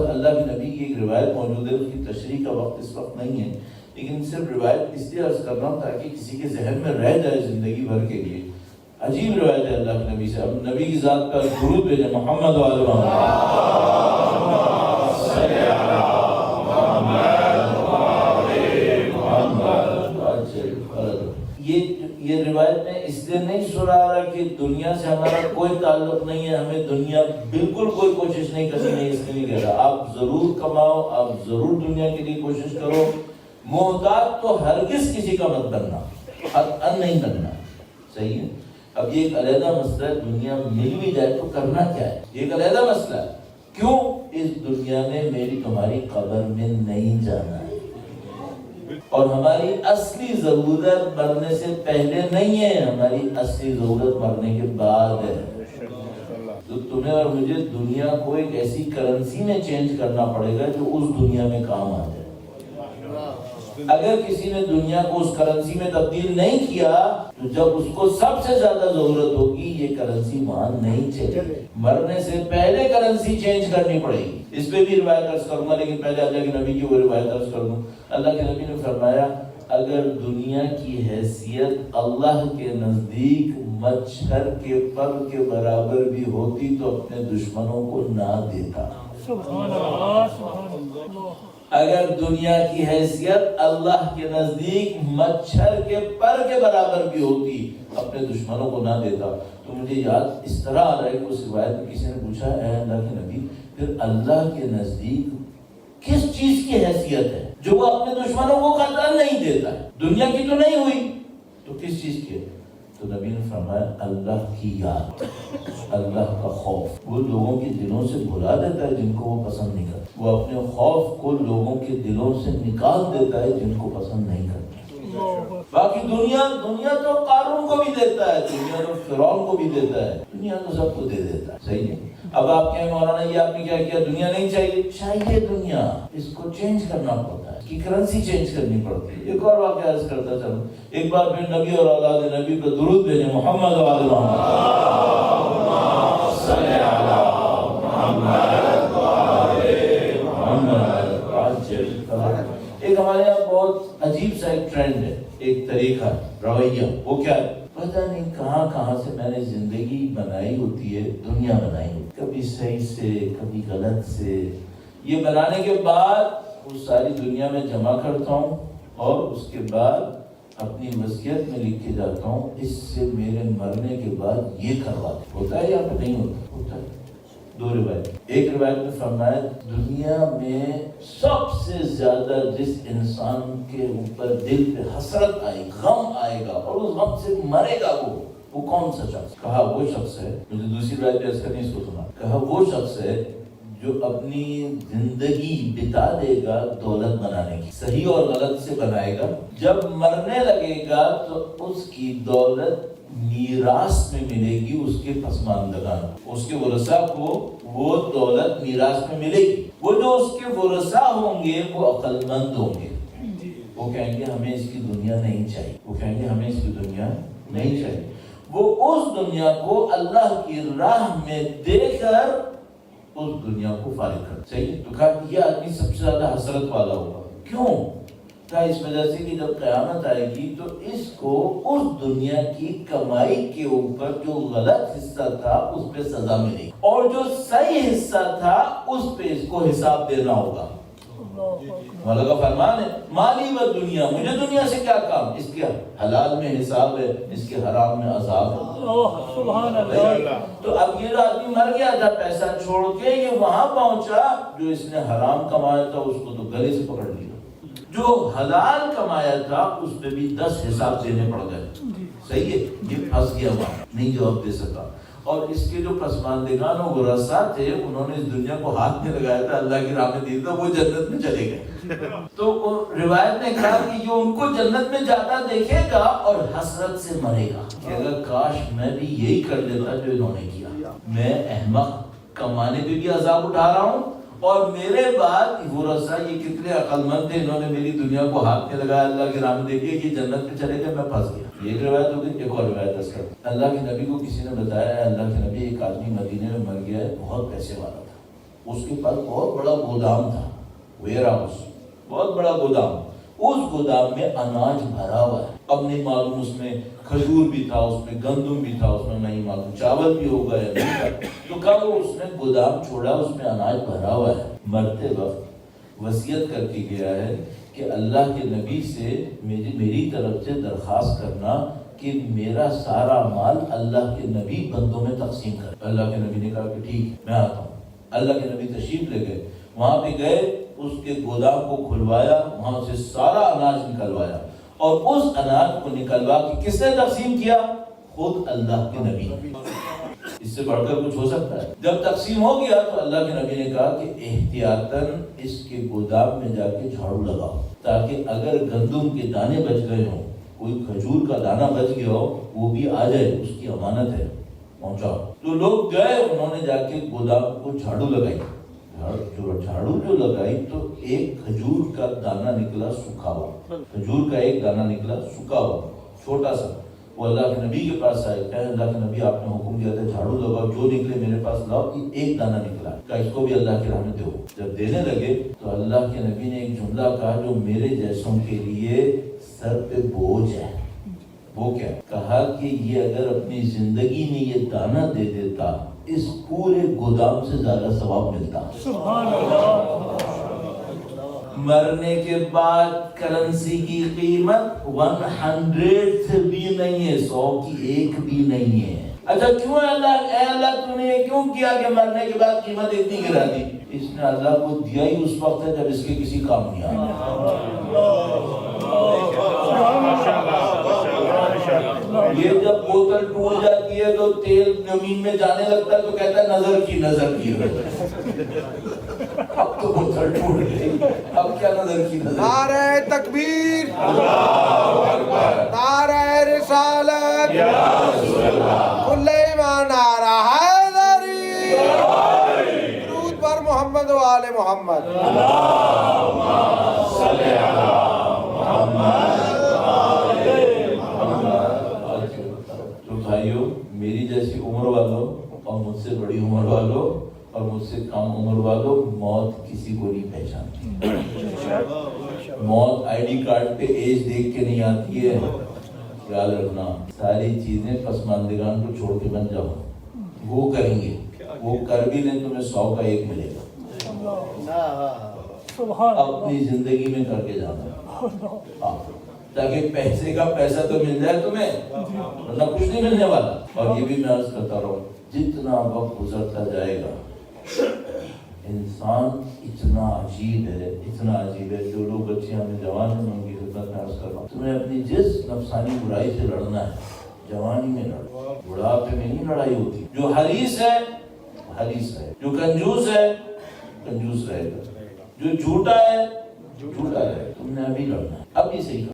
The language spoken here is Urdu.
اللہ کے نبی کی ایک روایت موجود ہے، اس کی تشریح کا وقت اس وقت نہیں ہے، لیکن صرف روایت اس لیے عرض کر رہا ہوں تاکہ کسی کے ذہن میں رہ جائے زندگی بھر کے لیے۔ عجیب روایت ہے اللہ کے نبی سے۔ اب نبی کی ذات پر درود بھیجیں، محمد وعلی یہ روایت میں اس لیے نہیں سنا رہا کہ دنیا سے ہمارا کوئی تعلق نہیں ہے، ہمیں دنیا بالکل کوئی کوشش نہیں کرنی ہے، اس لیے نہیں کہہ رہا۔ آپ ضرور کماؤ، آپ ضرور دنیا کے لیے کوشش کرو، محتاج تو ہرگز کسی کا مت بننا، ان نہیں کرنا، صحیح ہے۔ اب یہ ایک علیحدہ مسئلہ ہے، دنیا مل بھی جائے تو کرنا کیا ہے، یہ ایک علیحدہ مسئلہ ہے۔ کیوں؟ اس دنیا میں میری تمہاری قبر میں نہیں جانا ہے، اور ہماری اصلی ضرورت مرنے سے پہلے نہیں ہے، ہماری اصلی ضرورت مرنے کے بعد ہے۔ تو تمہیں اور مجھے دنیا کو ایک ایسی کرنسی میں چینج کرنا پڑے گا جو اس دنیا میں کام آ جائے۔ اگر کسی نے دنیا کو اس کرنسی میں تبدیل نہیں کیا تو جب اس کو سب سے زیادہ ضرورت ہوگی یہ کرنسی وہاں نہیں چلے گی، مرنے سے پہلے کرنسی چینج کرنی پڑے گی۔ اس پہ بھی روایت عرض کروں گا، لیکن پہلے اللہ کے نبی کی وہ روایت عرض کر دوں۔ اللہ کے نبی نے فرمایا اگر دنیا کی حیثیت اللہ کے نزدیک مچھر کے پر کے برابر بھی ہوتی تو اپنے دشمنوں کو نہ دیتا۔ سبحان اللہ، سبحان اللہ۔ اگر دنیا کی حیثیت اللہ کے نزدیک مچھر کے پر کے برابر بھی ہوتی اپنے دشمنوں کو نہ دیتا۔ تو مجھے یاد اس طرح آ رہا ہے کہ اس روایت میں کسی نے پوچھا اے اللہ کے نبی پھر اللہ کے نزدیک کس چیز کی حیثیت ہے جو وہ اپنے دشمنوں کو قتل نہیں دیتا ہے؟ دنیا کی تو نہیں ہوئی تو کس چیز کی ہے؟ تو نبی نے فرمایا اللہ کی یاد، اللہ کا خوف۔ وہ لوگوں کے دلوں سے بھلا دیتا ہے جن کو وہ پسند نہیں کرتا، وہ اپنے خوف کو لوگوں کے دلوں سے نکال دیتا ہے جن کو پسند نہیں کرتا۔ باقی دنیا تو قارون کو بھی دیتا ہے، دنیا تو فرعون کو بھی دیتا ہے، دنیا تو سب کو دے دیتا ہے، صحیح ہے۔ اب آپ کہیں مولانا یہ آپ نے کیا کیا، دنیا نہیں چاہیے؟ چاہیے دنیا، اس کو چینج کرنا پڑتا ہے، اس کی کرنسی چینج کرنی پڑتی ہے۔ ایک اور واقعہ عرض کرتا چلو، ایک بار پھر نبی اور اولاد نبی پہ درود بھیجیں، محمد و آل محمد، صلی علی محمد و آل محمد۔ ایک ہمارے یہاں بہت عجیب سا ایک ٹرینڈ ہے، ایک طریقہ رویہ، وہ کیا ہے پتہ نہیں کہاں سے میں نے زندگی بنائی ہوتی ہے، دنیا بنائی ہوتی ہے، کبھی صحیح سے کبھی غلط سے۔ یہ بنانے کے بعد وہ ساری دنیا میں جمع کرتا ہوں اور اس کے بعد اپنی وصیت میں لکھ کے جاتا ہوں اس سے میرے مرنے کے بعد یہ کروا دیں۔ ہوتا ہے یا پھر نہیں ہوتا؟ ہوتا ہے۔ دو روایت، ایک روایت میں فرمایا دنیا میں سب سے زیادہ جس انسان کے اوپر دل پہ حسرت آئے، غم آئے گا اور اس غم سے مرے گا وہ کون سا شخص؟ کہا وہ شخص ہے، مجھے دوسری روایت پہ اس کا نہیں سنا، کہا وہ شخص ہے جو اپنی زندگی بتا دے گا دولت بنانے کی، صحیح اور غلط سے بنائے گا، جب مرنے لگے گا تو اس کی دولت میراث میں ملے گی اس کے پسماندگان، اس کے ورثاء کو وہ دولت میراث میں ملے گی۔ وہ جو اس کے ورثاء ہوں گے وہ عقل مند ہوں گے، وہ کہیں گے ہمیں اس کی دنیا نہیں چاہیے، وہ کہیں گے ہمیں اس کی دنیا نہیں چاہیے، وہ اس دنیا کو اللہ کی راہ میں دے کر اس دنیا کو فارغ کر۔ صحیح؟ تو کہا یہ آدمی سب سے زیادہ حسرت والا ہوگا، کیوں؟ کہا اس وجہ سے کہ جب قیامت آئے گی تو اس کو اس دنیا کی کمائی کے اوپر جو غلط حصہ تھا اس پہ سزا ملے گی، اور جو صحیح حصہ تھا اس پہ اس کو حساب دینا ہوگا۔ مولا کا فرمان ہے مالی و دنیا، مجھے دنیا سے کیا کام، اس کے حلال میں حساب ہے، اس کے حرام میں عذاب ہے۔ سبحان اللہ۔ تو اب یہ آدمی مر گیا تھا پیسہ چھوڑ کے، یہ وہاں پہنچا جو اس نے حرام کمایا تھا اس کو تو گلے سے پکڑ لیا، جو حلال کمایا تھا اس پہ بھی 10 حساب دینے پڑ گئے۔ صحیح ہے، یہ پھنس گیا وہاں، نہیں جواب دے سکا۔ اور اس کے جو پسماندگان و ورثاء تھے انہوں نے اس دنیا کو ہاتھ میں لگایا تھا، اللہ کی راہ میں دیا تھا، وہ جنت میں چلے گئے۔ تو روایت نے کہا کہ جو ان کو جنت میں جاتا دیکھے گا اور حسرت سے مرے گا کہ اگر کاش میں بھی یہی کر لیتا جو انہوں نے کیا، میں احمق کمانے پہ بھی عذاب اٹھا رہا ہوں اور میرے بعد ورثاء یہ کتنے عقل مند تھے، انہوں نے میری دنیا کو ہاتھ میں لگایا، اللہ کی راہ میں دیکھیے کہ جنت میں چلے گئے، میں پھنس گیا۔ یہ ایک روایت ہو گئی۔ ایک اور روایت اس کا اللہ کے نبی کو کسی نے بتایا ہے اللہ کے نبی ایک آدمی مدینے میں مر گیا ہے، بہت پیسے والا تھا، اس کے پاس بہت بڑا گودام تھا، ویئر ہاؤس، بہت بڑا گودام. اس گودام میں اناج بھرا ہوا ہے. اب نہیں معلوم اس میں کھجور بھی تھا، اس میں گندم بھی تھا، اس میں نہیں معلوم چاول بھی ہوگا یا نہیں تھا. تو کہا وہ اس نے گودام چھوڑا، اس میں اناج بھرا ہوا ہے. مرتے وقت وصیت کر کے گیا ہے کہ اللہ کے نبی سے میری طرف سے درخواست کرنا کہ میرا سارا مال اللہ کے نبی بندوں میں تقسیم کر. اللہ کے نبی نے کہا کہ ٹھیک میں آتا ہوں. اللہ کے نبی تشریف لے گئے، وہاں پہ گئے، اس کے گودام کو کھلوایا، وہاں سے سارا اناج نکلوایا، اور اس اناج کو نکلوا کے کس نے تقسیم کیا؟ خود اللہ کے نبی. اس سے بڑھ کر کچھ ہو سکتا ہے؟ جب تقسیم ہو گیا تو اللہ کے نبی نے کہا کہ احتیاطاً اس کے گودام میں جا کے جھاڑو لگاؤ، تاکہ اگر گندم کے دانے بچ گئے ہوں، کوئی کھجور کا دانہ بچ گیا ہو، وہ بھی آ جائے، اس کی امانت ہے، پہنچاؤ. تو لوگ گئے، انہوں نے جا کے گودام کو جھاڑو لگائی. جھاڑو جو لگائی تو ایک کھجور کا دانہ نکلا سوکھا ہوا، کھجور کا ایک دانہ نکلا سوکھا ہوا، چھوٹا سا. وہ اللہ کے نبی کے پاس آئے، کہا اللہ کے نبی آپ نے حکم دیا تھا جھاڑو لگاؤ، جو نکلے میرے پاس لاؤ. ایک دانہ نکلا، کہا اس کو بھی اللہ کی راہ میں دو. جب دینے لگے تو اللہ کے نبی نے ایک جملہ کہا جو میرے جیسوں کے لیے سر پہ بوجھ ہے. وہ کیا کہا کہ یہ اگر اپنی زندگی میں یہ دانہ دے دیتا، اس پورے گودام سے زیادہ ثواب ملتا. سبحان اللہ. مرنے کے بعد کرنسی کی قیمت 100 بھی نہیں ہے، 100 کی ایک بھی نہیں ہے. اچھا کیوں اللہ، اے اللہ تو نے کیوں کیا کہ مرنے کے بعد قیمت اتنی گرا دی؟ اس نے اللہ کو دیا ہی اس وقت ہے جب اس کے کسی کام نہیں آیا. یہ جب بوتل ٹوٹ جاتی ہے تو تیل زمین میں جانے لگتا ہے تو کہتا ہے نظر کی اب تو بوتل ٹوٹ گئی، اب کیا نظر کی نظر. نعرہ تکبیر، نعرہ رسالت، کل ایمان، نعرہ حیدری، درود پر محمد و آل محمد. تو بھائیو، میری جیسی عمر والوں اور مجھ سے بڑی عمر والوں اور مجھ سے کم عمر والوں، موت کسی کو نہیں پہچانتی. موت آئی ڈی کارڈ پہ ایج دیکھ کے نہیں آتی ہے. یاد رکھنا، ساری چیزیں پسماندگان کو چھوڑ کے بن جاؤ، وہ کریں گے، وہ کر بھی لیں تمہیں 100 کا 1 ملے گا. اپنی زندگی میں کر کے جانا، تاکہ پیسے کا پیسہ تو مل جائے تمہیں، ورنہ کچھ نہیں ملنے والا. اور یہ بھی میں عرض کرتا رہوں، جتنا وقت گزرتا جائے گا انسان اتنا عجیب ہے. جو لوگ بچے ہمیں جوان ہیں، ان کی خدمت میں عرض کر رہا ہوں، تمہیں اپنی جس نفسانی برائی سے لڑنا ہے جوانی میں لڑو، بڑھاپے میں نہیں لڑائی ہوتی. جو حریص ہے حریص ہے، جو کنجوس ہے کنجوس رہے گا، جو جھوٹا ہے جھوٹا رہے گا. تم نے ابھی لڑنا ہے، ابھی سے ہی.